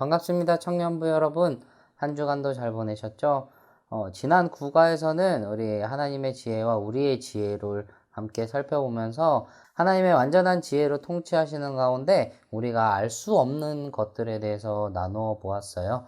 반갑습니다. 청년부 여러분. 한 주간도 잘 보내셨죠? 지난 구가에서는 우리 하나님의 지혜와 우리의 지혜를 함께 살펴보면서 하나님의 완전한 지혜로 통치하시는 가운데 우리가 알 수 없는 것들에 대해서 나누어 보았어요.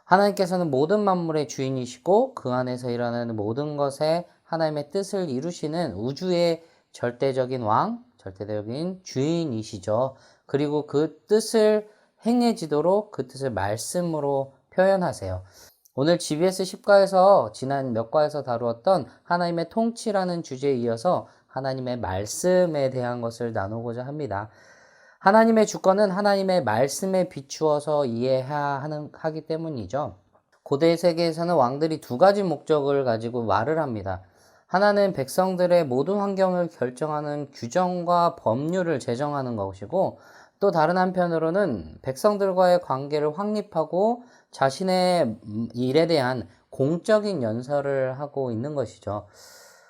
하나님께서는 모든 만물의 주인이시고 그 안에서 일어나는 모든 것에 하나님의 뜻을 이루시는 우주의 절대적인 왕, 절대적인 주인이시죠. 그리고 그 뜻을 행해지도록 그 뜻을 말씀으로 표현하세요. 오늘 GBS 10과에서 지난 몇 과에서 다루었던 하나님의 통치라는 주제에 이어서 하나님의 말씀에 대한 것을 나누고자 합니다. 하나님의 주권은 하나님의 말씀에 비추어서 하기 때문이죠. 고대 세계에서는 왕들이 두 가지 목적을 가지고 말을 합니다. 하나는 백성들의 모든 환경을 결정하는 규정과 법률을 제정하는 것이고, 또 다른 한편으로는 백성들과의 관계를 확립하고 자신의 일에 대한 공적인 연설을 하고 있는 것이죠.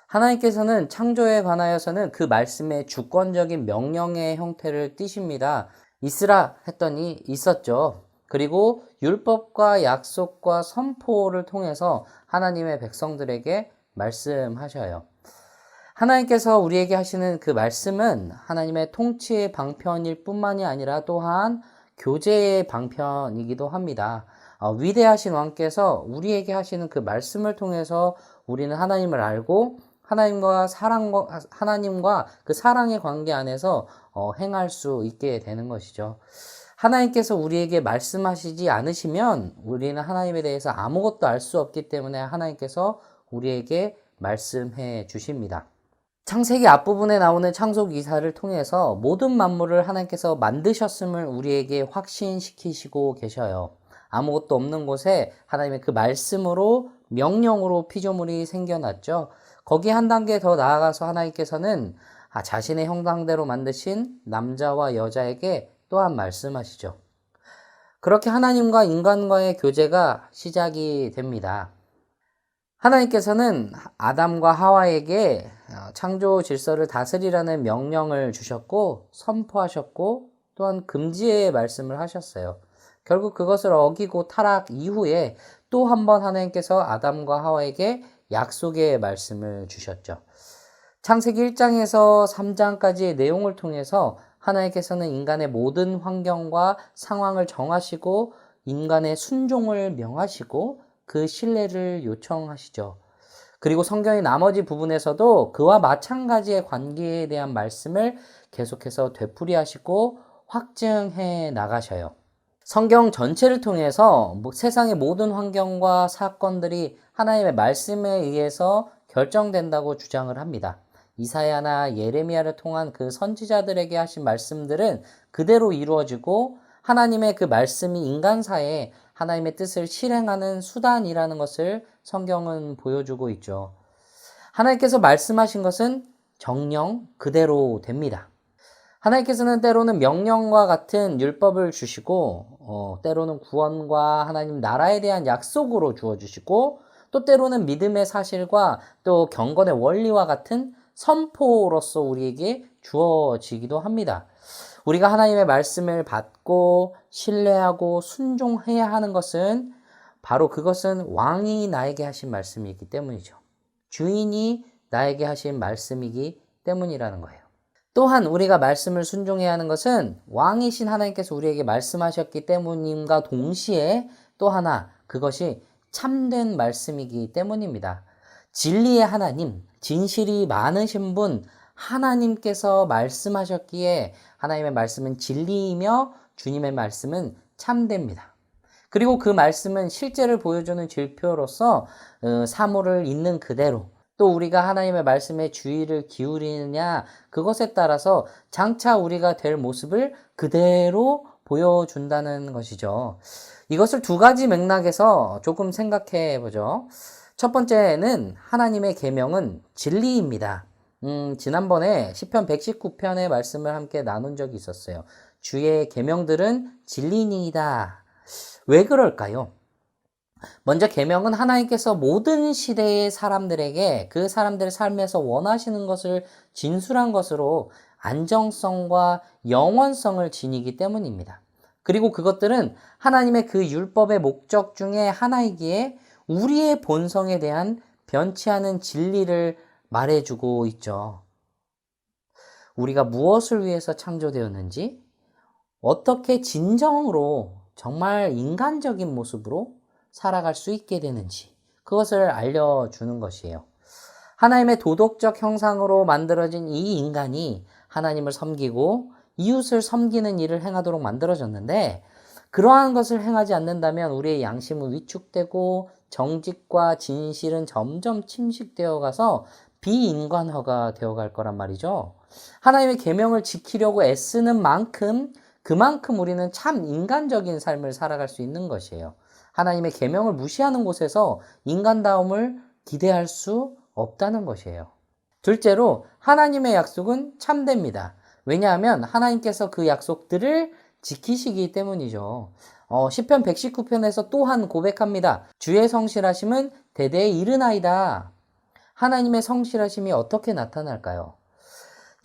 하나님께서는 창조에 관하여서는 그 말씀의 주권적인 명령의 형태를 띠십니다. 있으라 했더니 있었죠. 그리고 율법과 약속과 선포를 통해서 하나님의 백성들에게 말씀하셔요. 하나님께서 우리에게 하시는 그 말씀은 하나님의 통치의 방편일 뿐만이 아니라 또한 교제의 방편이기도 합니다. 위대하신 왕께서 우리에게 하시는 그 말씀을 통해서 우리는 하나님을 알고 하나님과 그 사랑의 관계 안에서 행할 수 있게 되는 것이죠. 하나님께서 우리에게 말씀하시지 않으시면 우리는 하나님에 대해서 아무것도 알 수 없기 때문에 하나님께서 우리에게 말씀해 주십니다. 창세기 앞부분에 나오는 창조 기사를 통해서 모든 만물을 하나님께서 만드셨음을 우리에게 확신시키시고 계셔요. 아무것도 없는 곳에 하나님의 그 말씀으로 명령으로 피조물이 생겨났죠. 거기에 한 단계 더 나아가서 하나님께서는 자신의 형상대로 만드신 남자와 여자에게 또한 말씀하시죠. 그렇게 하나님과 인간과의 교제가 시작이 됩니다. 하나님께서는 아담과 하와에게 창조 질서를 다스리라는 명령을 주셨고 선포하셨고 또한 금지의 말씀을 하셨어요. 결국 그것을 어기고 타락 이후에 또 한 번 하나님께서 아담과 하와에게 약속의 말씀을 주셨죠. 창세기 1장에서 3장까지의 내용을 통해서 하나님께서는 인간의 모든 환경과 상황을 정하시고 인간의 순종을 명하시고 그 신뢰를 요청하시죠. 그리고 성경의 나머지 부분에서도 그와 마찬가지의 관계에 대한 말씀을 계속해서 되풀이하시고 확증해 나가셔요. 성경 전체를 통해서 세상의 모든 환경과 사건들이 하나님의 말씀에 의해서 결정된다고 주장을 합니다. 이사야나 예레미야를 통한 그 선지자들에게 하신 말씀들은 그대로 이루어지고 하나님의 그 말씀이 인간사에 하나님의 뜻을 실행하는 수단이라는 것을 성경은 보여주고 있죠. 하나님께서 말씀하신 것은 정령 그대로 됩니다. 하나님께서는 때로는 명령과 같은 율법을 주시고 때로는 구원과 하나님 나라에 대한 약속으로 주어주시고 또 때로는 믿음의 사실과 또 경건의 원리와 같은 선포로서 우리에게 주어지기도 합니다. 우리가 하나님의 말씀을 받고 신뢰하고 순종해야 하는 것은 바로 그것은 왕이 나에게 하신 말씀이기 때문이죠. 주인이 나에게 하신 말씀이기 때문이라는 거예요. 또한 우리가 말씀을 순종해야 하는 것은 왕이신 하나님께서 우리에게 말씀하셨기 때문임과 동시에 또 하나 그것이 참된 말씀이기 때문입니다. 진리의 하나님, 진실이 많으신 분 하나님께서 말씀하셨기에 하나님의 말씀은 진리이며 주님의 말씀은 참됩니다. 그리고 그 말씀은 실제를 보여주는 질표로서 사물을 있는 그대로 또 우리가 하나님의 말씀에 주의를 기울이느냐 그것에 따라서 장차 우리가 될 모습을 그대로 보여준다는 것이죠. 이것을 두 가지 맥락에서 조금 생각해 보죠. 첫 번째는 하나님의 계명은 진리입니다. 지난번에 시편 119편의 말씀을 함께 나눈 적이 있었어요. 주의 계명들은 진리니이다. 왜 그럴까요? 먼저 계명은 하나님께서 모든 시대의 사람들에게 그 사람들의 삶에서 원하시는 것을 진술한 것으로 안정성과 영원성을 지니기 때문입니다. 그리고 그것들은 하나님의 그 율법의 목적 중에 하나이기에 우리의 본성에 대한 변치 않은 진리를 말해주고 있죠. 우리가 무엇을 위해서 창조되었는지, 어떻게 진정으로 정말 인간적인 모습으로 살아갈 수 있게 되는지, 그것을 알려주는 것이에요. 하나님의 도덕적 형상으로 만들어진 이 인간이 하나님을 섬기고 이웃을 섬기는 일을 행하도록 만들어졌는데, 그러한 것을 행하지 않는다면 우리의 양심은 위축되고 정직과 진실은 점점 침식되어 가서 비인간화가 되어갈 거란 말이죠. 하나님의 계명을 지키려고 애쓰는 만큼 그만큼 우리는 참 인간적인 삶을 살아갈 수 있는 것이에요. 하나님의 계명을 무시하는 곳에서 인간다움을 기대할 수 없다는 것이에요. 둘째로 하나님의 약속은 참됩니다. 왜냐하면 하나님께서 그 약속들을 지키시기 때문이죠. 시편 119편에서 또한 고백합니다. 주의 성실하심은 대대에 이르나이다. 하나님의 성실하심이 어떻게 나타날까요?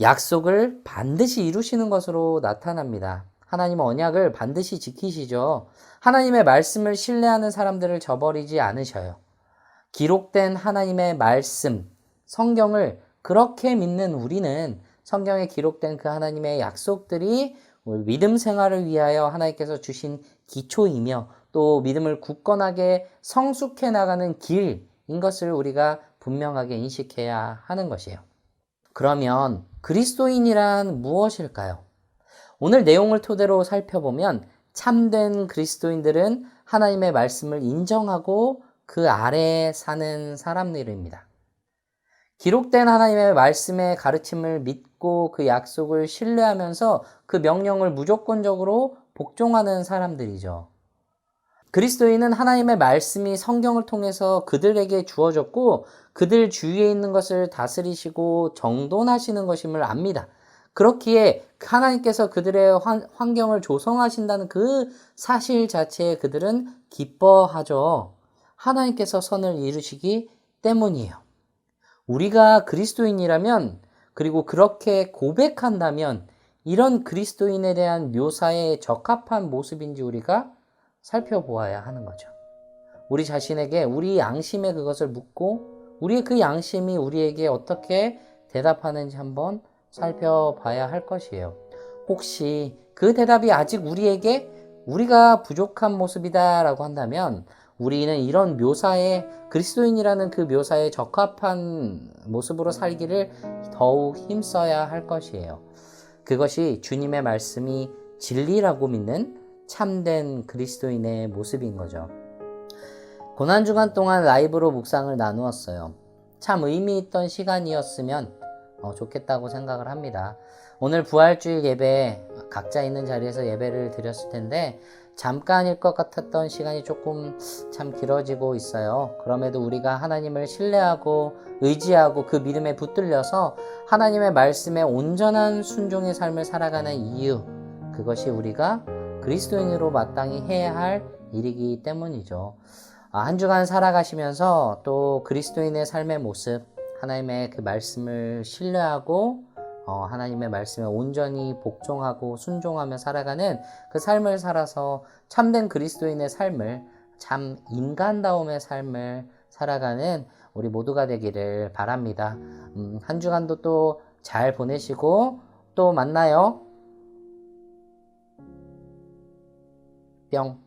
약속을 반드시 이루시는 것으로 나타납니다. 하나님은 언약을 반드시 지키시죠. 하나님의 말씀을 신뢰하는 사람들을 저버리지 않으셔요. 기록된 하나님의 말씀, 성경을 그렇게 믿는 우리는 성경에 기록된 그 하나님의 약속들이 믿음 생활을 위하여 하나님께서 주신 기초이며 또 믿음을 굳건하게 성숙해 나가는 길인 것을 우리가 분명하게 인식해야 하는 것이에요. 그러면 그리스도인이란 무엇일까요? 오늘 내용을 토대로 살펴보면 참된 그리스도인들은 하나님의 말씀을 인정하고 그 아래에 사는 사람들입니다. 기록된 하나님의 말씀의 가르침을 믿고 그 약속을 신뢰하면서 그 명령을 무조건적으로 복종하는 사람들이죠. 그리스도인은 하나님의 말씀이 성경을 통해서 그들에게 주어졌고 그들 주위에 있는 것을 다스리시고 정돈하시는 것임을 압니다. 그렇기에 하나님께서 그들의 환경을 조성하신다는 그 사실 자체에 그들은 기뻐하죠. 하나님께서 선을 이루시기 때문이에요. 우리가 그리스도인이라면 그리고 그렇게 고백한다면 이런 그리스도인에 대한 묘사에 적합한 모습인지 우리가 살펴보아야 하는 거죠. 우리 자신에게 우리 양심에 그것을 묻고 우리의 그 양심이 우리에게 어떻게 대답하는지 한번 살펴봐야 할 것이에요. 혹시 그 대답이 아직 우리에게 우리가 부족한 모습이다 라고 한다면 우리는 이런 묘사에 그리스도인이라는 그 묘사에 적합한 모습으로 살기를 더욱 힘써야 할 것이에요. 그것이 주님의 말씀이 진리라고 믿는 참된 그리스도인의 모습인 거죠. 고난주간 동안 라이브로 묵상을 나누었어요. 참 의미 있던 시간이었으면 좋겠다고 생각을 합니다. 오늘 부활주일 예배 각자 있는 자리에서 예배를 드렸을 텐데 잠깐일 것 같았던 시간이 조금 참 길어지고 있어요. 그럼에도 우리가 하나님을 신뢰하고 의지하고 그 믿음에 붙들려서 하나님의 말씀에 온전한 순종의 삶을 살아가는 이유, 그것이 우리가 그리스도인으로 마땅히 해야 할 일이기 때문이죠. 한 주간 살아가시면서 또 그리스도인의 삶의 모습, 하나님의 그 말씀을 신뢰하고 하나님의 말씀에 온전히 복종하고 순종하며 살아가는 그 삶을 살아서 참된 그리스도인의 삶을, 참 인간다움의 삶을 살아가는 우리 모두가 되기를 바랍니다. 한 주간도 또 잘 보내시고 또 만나요. 뿅.